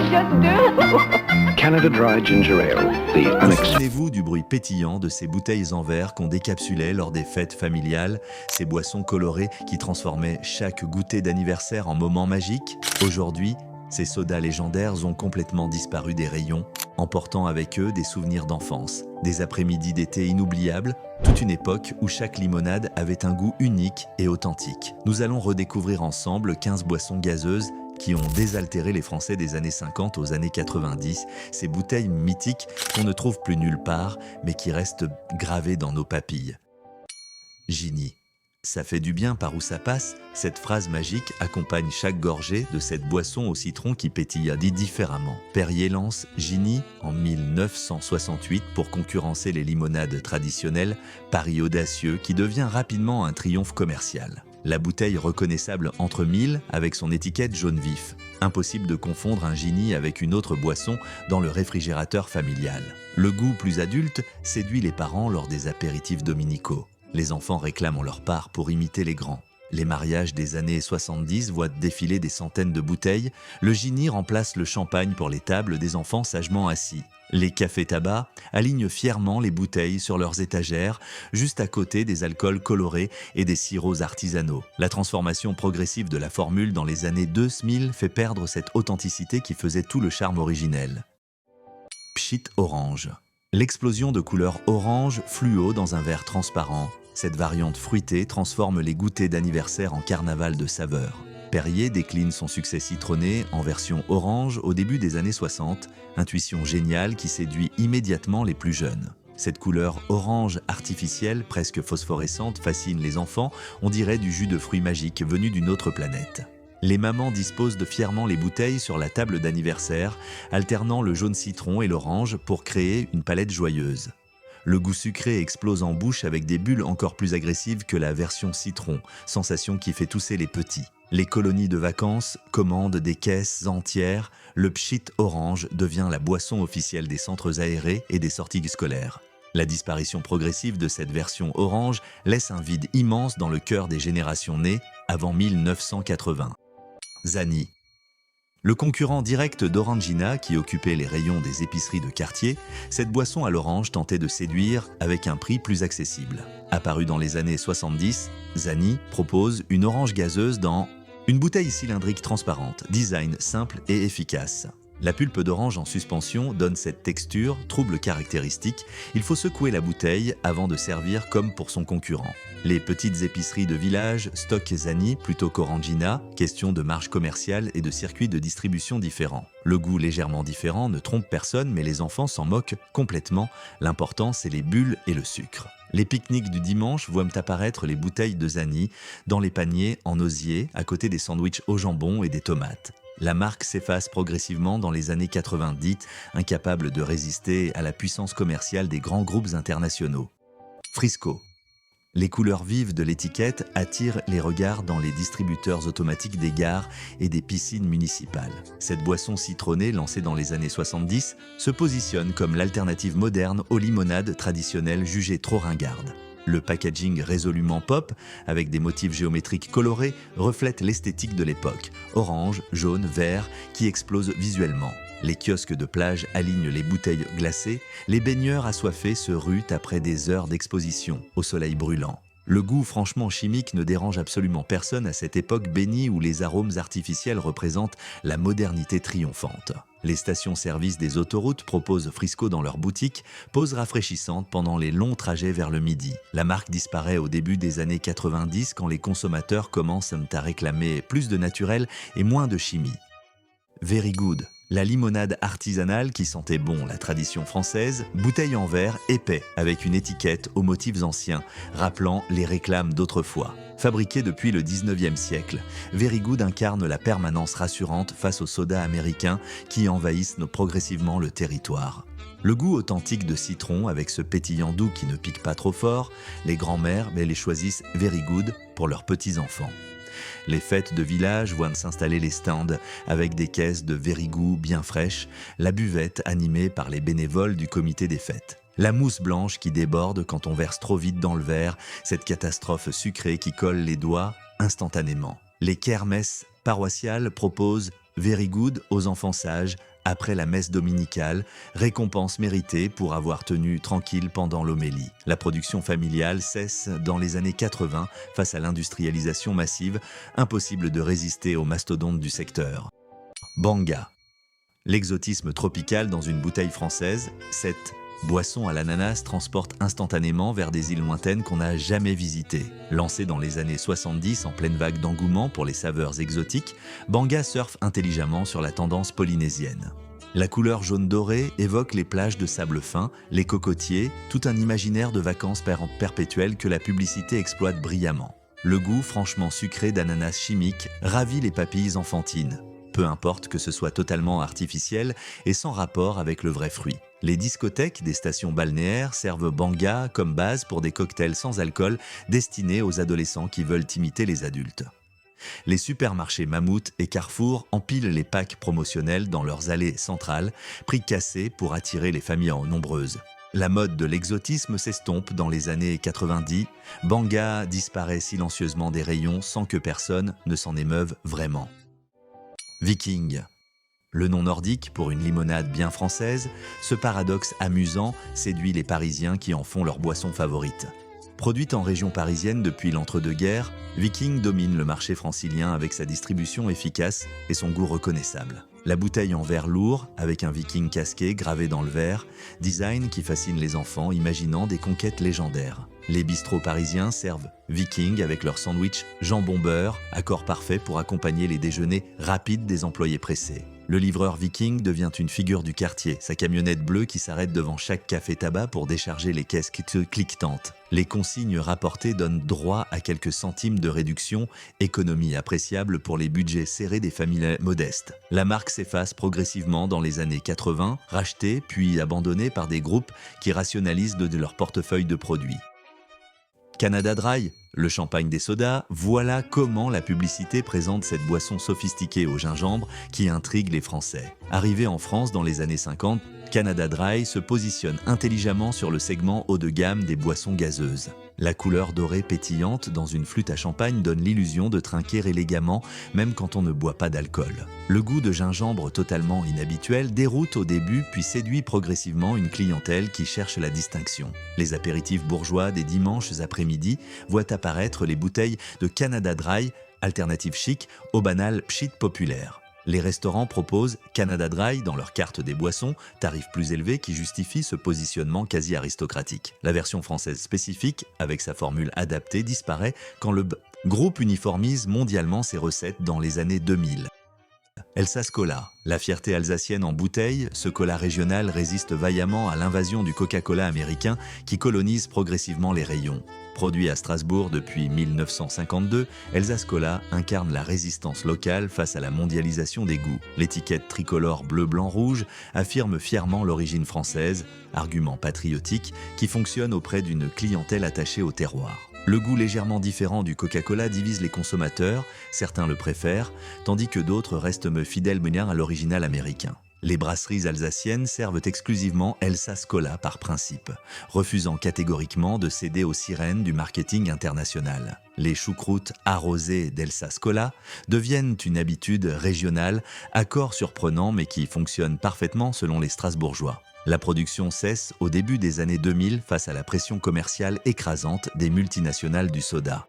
just do. Canada Dry Ginger Ale, the unexpected. Souvenez-vous du bruit pétillant de ces bouteilles en verre qu'on décapsulait lors des fêtes familiales, ces boissons colorées qui transformaient chaque goûter d'anniversaire en moment magique. Aujourd'hui, ces sodas légendaires ont complètement disparu des rayons, emportant avec eux des souvenirs d'enfance, des après-midi d'été inoubliables, toute une époque où chaque limonade avait un goût unique et authentique. Nous allons redécouvrir ensemble 15 boissons gazeuses qui ont désaltéré les Français des années 50 aux années 90, ces bouteilles mythiques qu'on ne trouve plus nulle part, mais qui restent gravées dans nos papilles. Gini. Ça fait du bien par où ça passe, cette phrase magique accompagne chaque gorgée de cette boisson au citron qui pétille, dit différemment. Perrier lance Gini en 1968 pour concurrencer les limonades traditionnelles, pari audacieux qui devient rapidement un triomphe commercial. La bouteille reconnaissable entre mille avec son étiquette jaune vif. Impossible de confondre un Gini avec une autre boisson dans le réfrigérateur familial. Le goût plus adulte séduit les parents lors des apéritifs dominicaux. Les enfants réclament leur part pour imiter les grands. Les mariages des années 70 voient défiler des centaines de bouteilles. Le Gini remplace le champagne pour les tables des enfants sagement assis. Les cafés-tabac alignent fièrement les bouteilles sur leurs étagères, juste à côté des alcools colorés et des sirops artisanaux. La transformation progressive de la formule dans les années 2000 fait perdre cette authenticité qui faisait tout le charme originel. Pchit orange. L'explosion de couleur orange fluo dans un verre transparent. Cette variante fruitée transforme les goûters d'anniversaire en carnaval de saveurs. Perrier décline son succès citronné en version orange au début des années 60, intuition géniale qui séduit immédiatement les plus jeunes. Cette couleur orange artificielle, presque phosphorescente, fascine les enfants, on dirait du jus de fruits magique venu d'une autre planète. Les mamans disposent de fièrement les bouteilles sur la table d'anniversaire, alternant le jaune citron et l'orange pour créer une palette joyeuse. Le goût sucré explose en bouche avec des bulles encore plus agressives que la version citron, sensation qui fait tousser les petits. Les colonies de vacances commandent des caisses entières, le pchit orange devient la boisson officielle des centres aérés et des sorties scolaires. La disparition progressive de cette version orange laisse un vide immense dans le cœur des générations nées avant 1980. Zani. Le concurrent direct d'Orangina, qui occupait les rayons des épiceries de quartier, cette boisson à l'orange tentait de séduire avec un prix plus accessible. Apparu dans les années 70, Zani propose une orange gazeuse dans une bouteille cylindrique transparente, design simple et efficace. La pulpe d'orange en suspension donne cette texture, trouble caractéristique. Il faut secouer la bouteille avant de servir comme pour son concurrent. Les petites épiceries de village stockent Zani plutôt qu'Orangina, question de marge commerciale et de circuits de distribution différents. Le goût légèrement différent ne trompe personne, mais les enfants s'en moquent complètement. L'important, c'est les bulles et le sucre. Les pique-niques du dimanche voient apparaître les bouteilles de Zani dans les paniers en osier, à côté des sandwichs au jambon et des tomates. La marque s'efface progressivement dans les années 90, incapable de résister à la puissance commerciale des grands groupes internationaux. Frisco. Les couleurs vives de l'étiquette attirent les regards dans les distributeurs automatiques des gares et des piscines municipales. Cette boisson citronnée, lancée dans les années 70, se positionne comme l'alternative moderne aux limonades traditionnelles jugées trop ringardes. Le packaging résolument pop, avec des motifs géométriques colorés, reflète l'esthétique de l'époque, orange, jaune, vert, qui explose visuellement. Les kiosques de plage alignent les bouteilles glacées, les baigneurs assoiffés se ruent après des heures d'exposition au soleil brûlant. Le goût franchement chimique ne dérange absolument personne à cette époque bénie où les arômes artificiels représentent la modernité triomphante. Les stations-service des autoroutes proposent Frisco dans leurs boutiques, pause rafraîchissante pendant les longs trajets vers le midi. La marque disparaît au début des années 90 quand les consommateurs commencent à réclamer plus de naturel et moins de chimie. Very Good. La limonade artisanale qui sentait bon la tradition française, bouteille en verre épais avec une étiquette aux motifs anciens, rappelant les réclames d'autrefois. Fabriquée depuis le 19e siècle, Very Good incarne la permanence rassurante face aux sodas américains qui envahissent progressivement le territoire. Le goût authentique de citron avec ce pétillant doux qui ne pique pas trop fort, les grands-mères les choisissent Very Good pour leurs petits-enfants. Les fêtes de village voient s'installer les stands avec des caisses de Very Good bien fraîches, la buvette animée par les bénévoles du comité des fêtes. La mousse blanche qui déborde quand on verse trop vite dans le verre, cette catastrophe sucrée qui colle les doigts instantanément. Les kermesses paroissiales proposent Very Good aux enfants sages après la messe dominicale, récompense méritée pour avoir tenu tranquille pendant l'homélie. La production familiale cesse dans les années 80 face à l'industrialisation massive, impossible de résister aux mastodontes du secteur. Banga. L'exotisme tropical dans une bouteille française, cette boisson à l'ananas transporte instantanément vers des îles lointaines qu'on n'a jamais visitées. Lancée dans les années 70 en pleine vague d'engouement pour les saveurs exotiques, Banga surfe intelligemment sur la tendance polynésienne. La couleur jaune doré évoque les plages de sable fin, les cocotiers, tout un imaginaire de vacances perpétuelles que la publicité exploite brillamment. Le goût franchement sucré d'ananas chimique ravit les papilles enfantines. Peu importe que ce soit totalement artificiel et sans rapport avec le vrai fruit. Les discothèques des stations balnéaires servent Banga comme base pour des cocktails sans alcool destinés aux adolescents qui veulent imiter les adultes. Les supermarchés Mammouth et Carrefour empilent les packs promotionnels dans leurs allées centrales, prix cassés pour attirer les familles nombreuses. La mode de l'exotisme s'estompe dans les années 90, Banga disparaît silencieusement des rayons sans que personne ne s'en émeuve vraiment. Viking. Le nom nordique pour une limonade bien française, ce paradoxe amusant séduit les Parisiens qui en font leur boisson favorite. Produite en région parisienne depuis l'entre-deux-guerres, Viking domine le marché francilien avec sa distribution efficace et son goût reconnaissable. La bouteille en verre lourd, avec un Viking casqué gravé dans le verre, design qui fascine les enfants imaginant des conquêtes légendaires. Les bistrots parisiens servent Viking avec leur sandwich jambon-beurre, accord parfait pour accompagner les déjeuners rapides des employés pressés. Le livreur Viking devient une figure du quartier, sa camionnette bleue qui s'arrête devant chaque café-tabac pour décharger les caisses cliquetantes. Les consignes rapportées donnent droit à quelques centimes de réduction, économie appréciable pour les budgets serrés des familles modestes. La marque s'efface progressivement dans les années 80, rachetée puis abandonnée par des groupes qui rationalisent de leur portefeuille de produits. Canada Dry, le champagne des sodas, voilà comment la publicité présente cette boisson sophistiquée au gingembre qui intrigue les Français. Arrivé en France dans les années 50, Canada Dry se positionne intelligemment sur le segment haut de gamme des boissons gazeuses. La couleur dorée pétillante dans une flûte à champagne donne l'illusion de trinquer élégamment, même quand on ne boit pas d'alcool. Le goût de gingembre totalement inhabituel déroute au début puis séduit progressivement une clientèle qui cherche la distinction. Les apéritifs bourgeois des dimanches après-midi voient apparaître les bouteilles de Canada Dry, alternative chic au banal pchit populaire. Les restaurants proposent Canada Dry dans leur carte des boissons, tarif plus élevé qui justifie ce positionnement quasi aristocratique. La version française spécifique, avec sa formule adaptée, disparaît quand le groupe uniformise mondialement ses recettes dans les années 2000. Elsass Cola. La fierté alsacienne en bouteille, ce cola régional résiste vaillamment à l'invasion du Coca-Cola américain qui colonise progressivement les rayons. Produit à Strasbourg depuis 1952, Elsass Cola incarne la résistance locale face à la mondialisation des goûts. L'étiquette tricolore bleu-blanc-rouge affirme fièrement l'origine française, argument patriotique qui fonctionne auprès d'une clientèle attachée au terroir. Le goût légèrement différent du Coca-Cola divise les consommateurs, certains le préfèrent, tandis que d'autres restent fidèles à l'original américain. Les brasseries alsaciennes servent exclusivement Elsass Cola par principe, refusant catégoriquement de céder aux sirènes du marketing international. Les choucroutes arrosées d'Elsass Cola deviennent une habitude régionale, accord surprenant mais qui fonctionne parfaitement selon les Strasbourgeois. La production cesse au début des années 2000 face à la pression commerciale écrasante des multinationales du soda.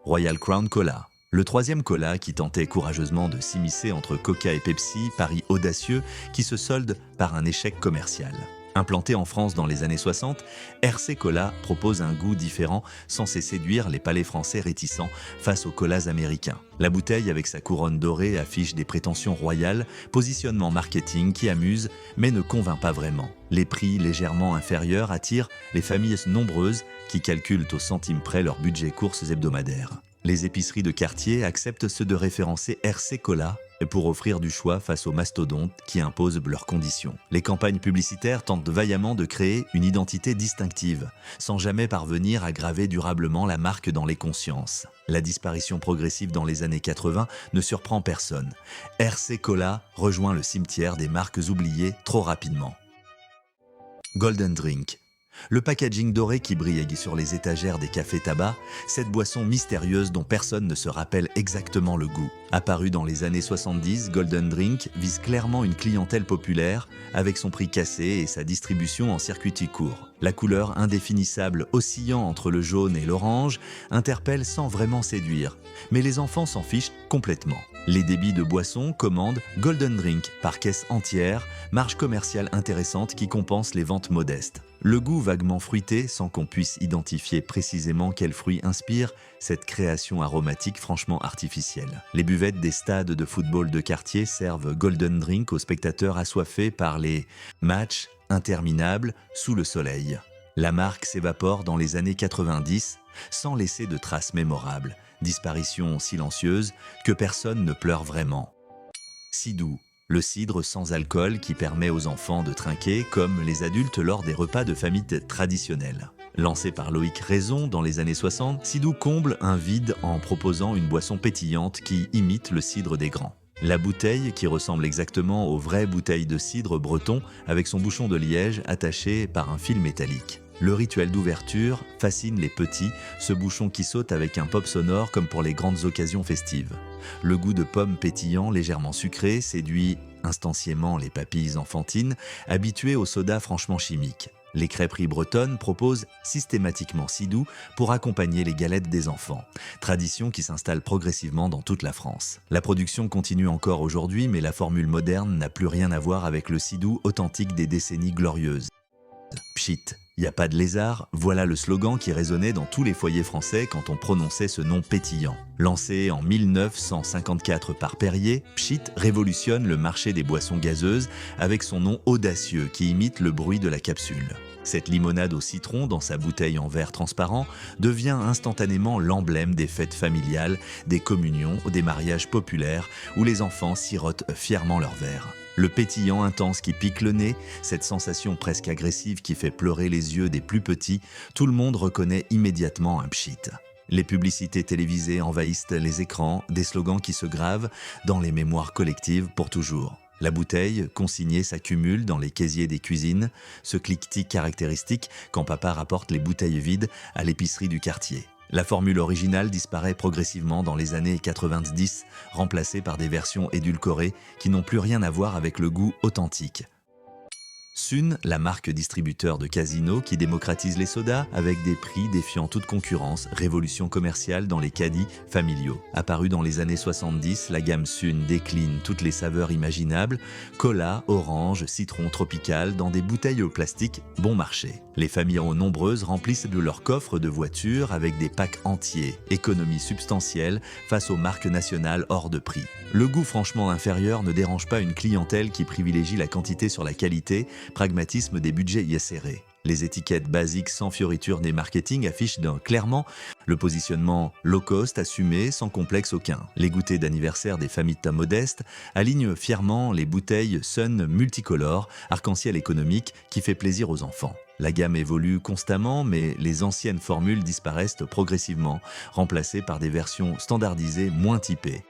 Royal Crown Cola. Le troisième cola qui tentait courageusement de s'immiscer entre Coca et Pepsi, pari audacieux qui se solde par un échec commercial. Implanté en France dans les années 60, RC Cola propose un goût différent censé séduire les palais français réticents face aux colas américains. La bouteille avec sa couronne dorée affiche des prétentions royales, positionnement marketing qui amuse mais ne convainc pas vraiment. Les prix légèrement inférieurs attirent les familles nombreuses qui calculent au centime près leur budget courses hebdomadaires. Les épiceries de quartier acceptent ceux de référencer RC Cola pour offrir du choix face aux mastodontes qui imposent leurs conditions. Les campagnes publicitaires tentent vaillamment de créer une identité distinctive, sans jamais parvenir à graver durablement la marque dans les consciences. La disparition progressive dans les années 80 ne surprend personne. RC Cola rejoint le cimetière des marques oubliées trop rapidement. Golden Drink. Le packaging doré qui brille sur les étagères des cafés-tabac, cette boisson mystérieuse dont personne ne se rappelle exactement le goût. Apparu dans les années 70, Golden Drink vise clairement une clientèle populaire avec son prix cassé et sa distribution en circuit court. La couleur indéfinissable oscillant entre le jaune et l'orange interpelle sans vraiment séduire, mais les enfants s'en fichent complètement. Les débits de boissons commandent Golden Drink par caisse entière, marge commerciale intéressante qui compense les ventes modestes. Le goût vaguement fruité, sans qu'on puisse identifier précisément quel fruit inspire cette création aromatique franchement artificielle. Les buvettes des stades de football de quartier servent Golden Drink aux spectateurs assoiffés par les matchs interminables sous le soleil. La marque s'évapore dans les années 90 sans laisser de traces mémorables, disparition silencieuse que personne ne pleure vraiment. Sidou, le cidre sans alcool qui permet aux enfants de trinquer comme les adultes lors des repas de famille traditionnels. Lancé par Loïc Raison dans les années 60, Sidou comble un vide en proposant une boisson pétillante qui imite le cidre des grands. La bouteille, qui ressemble exactement aux vraies bouteilles de cidre breton avec son bouchon de liège attaché par un fil métallique. Le rituel d'ouverture fascine les petits, ce bouchon qui saute avec un pop sonore comme pour les grandes occasions festives. Le goût de pomme pétillant, légèrement sucré, séduit instanciellement les papilles enfantines, habituées au soda franchement chimique. Les crêperies bretonnes proposent systématiquement Sidou pour accompagner les galettes des enfants, tradition qui s'installe progressivement dans toute la France. La production continue encore aujourd'hui, mais la formule moderne n'a plus rien à voir avec le Sidou authentique des décennies glorieuses. Pchit, y a pas de lézard, voilà le slogan qui résonnait dans tous les foyers français quand on prononçait ce nom pétillant. Lancé en 1954 par Perrier, Pchit révolutionne le marché des boissons gazeuses avec son nom audacieux qui imite le bruit de la capsule. Cette limonade au citron dans sa bouteille en verre transparent devient instantanément l'emblème des fêtes familiales, des communions ou des mariages populaires où les enfants sirotent fièrement leur verre. Le pétillant intense qui pique le nez, cette sensation presque agressive qui fait pleurer les yeux des plus petits, tout le monde reconnaît immédiatement un Pchit. Les publicités télévisées envahissent les écrans, des slogans qui se gravent dans les mémoires collectives pour toujours. La bouteille, consignée, s'accumule dans les casiers des cuisines, ce cliquetis caractéristique quand papa rapporte les bouteilles vides à l'épicerie du quartier. La formule originale disparaît progressivement dans les années 90, remplacée par des versions édulcorées qui n'ont plus rien à voir avec le goût authentique. Sun, la marque distributeur de Casino qui démocratise les sodas avec des prix défiant toute concurrence, révolution commerciale dans les caddies familiaux. Apparue dans les années 70, la gamme Sun décline toutes les saveurs imaginables, cola, orange, citron tropical dans des bouteilles au plastique bon marché. Les familles nombreuses remplissent de leurs coffres de voitures avec des packs entiers, économie substantielle face aux marques nationales hors de prix. Le goût franchement inférieur ne dérange pas une clientèle qui privilégie la quantité sur la qualité, pragmatisme des budgets y serrés. Les étiquettes basiques sans fioritures des marketing affichent clairement le positionnement low cost assumé sans complexe aucun. Les goûters d'anniversaire des familles modestes alignent fièrement les bouteilles Sun multicolores, arc-en-ciel économique qui fait plaisir aux enfants. La gamme évolue constamment, mais les anciennes formules disparaissent progressivement, remplacées par des versions standardisées moins typées.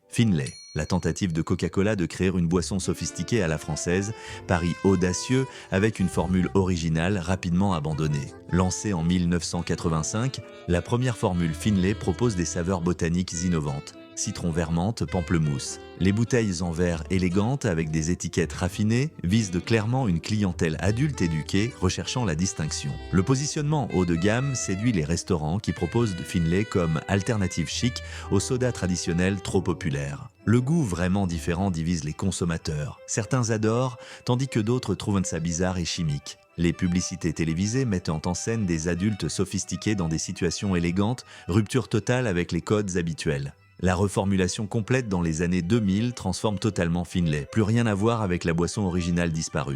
Finlay, la tentative de Coca-Cola de créer une boisson sophistiquée à la française, pari audacieux avec une formule originale rapidement abandonnée. Lancée en 1985, la première formule Finlay propose des saveurs botaniques innovantes. Citron vermente, pamplemousse. Les bouteilles en verre élégantes avec des étiquettes raffinées visent clairement une clientèle adulte éduquée recherchant la distinction. Le positionnement haut de gamme séduit les restaurants qui proposent de Finlay comme alternative chic aux sodas traditionnels trop populaires. Le goût vraiment différent divise les consommateurs. Certains adorent, tandis que d'autres trouvent ça bizarre et chimique. Les publicités télévisées mettent en scène des adultes sophistiqués dans des situations élégantes, rupture totale avec les codes habituels. La reformulation complète dans les années 2000 transforme totalement Finlay, plus rien à voir avec la boisson originale disparue.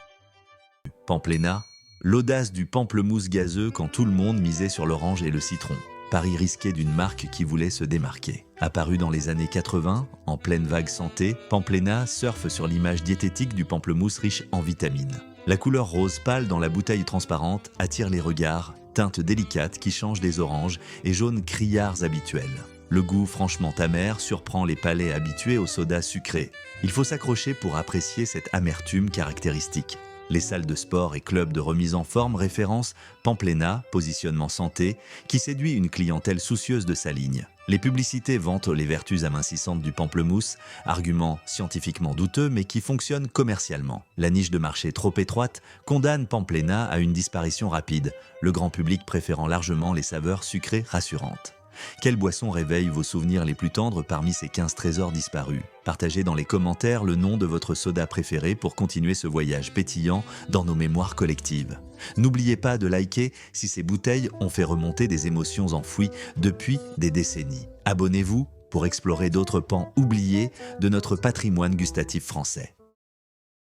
Pampléna, l'audace du pamplemousse gazeux quand tout le monde misait sur l'orange et le citron. Pari risqué d'une marque qui voulait se démarquer. Apparu dans les années 80, en pleine vague santé, Pampléna surfe sur l'image diététique du pamplemousse riche en vitamines. La couleur rose pâle dans la bouteille transparente attire les regards, teinte délicate qui change des oranges et jaunes criards habituels. Le goût franchement amer surprend les palais habitués au soda sucré. Il faut s'accrocher pour apprécier cette amertume caractéristique. Les salles de sport et clubs de remise en forme référencent Pamplena, positionnement santé, qui séduit une clientèle soucieuse de sa ligne. Les publicités vantent les vertus amincissantes du pamplemousse, argument scientifiquement douteux mais qui fonctionne commercialement. La niche de marché trop étroite condamne Pamplena à une disparition rapide, le grand public préférant largement les saveurs sucrées rassurantes. Quelle boisson réveille vos souvenirs les plus tendres parmi ces 15 trésors disparus? Partagez dans les commentaires le nom de votre soda préféré pour continuer ce voyage pétillant dans nos mémoires collectives. N'oubliez pas de liker si ces bouteilles ont fait remonter des émotions enfouies depuis des décennies. Abonnez-vous pour explorer d'autres pans oubliés de notre patrimoine gustatif français.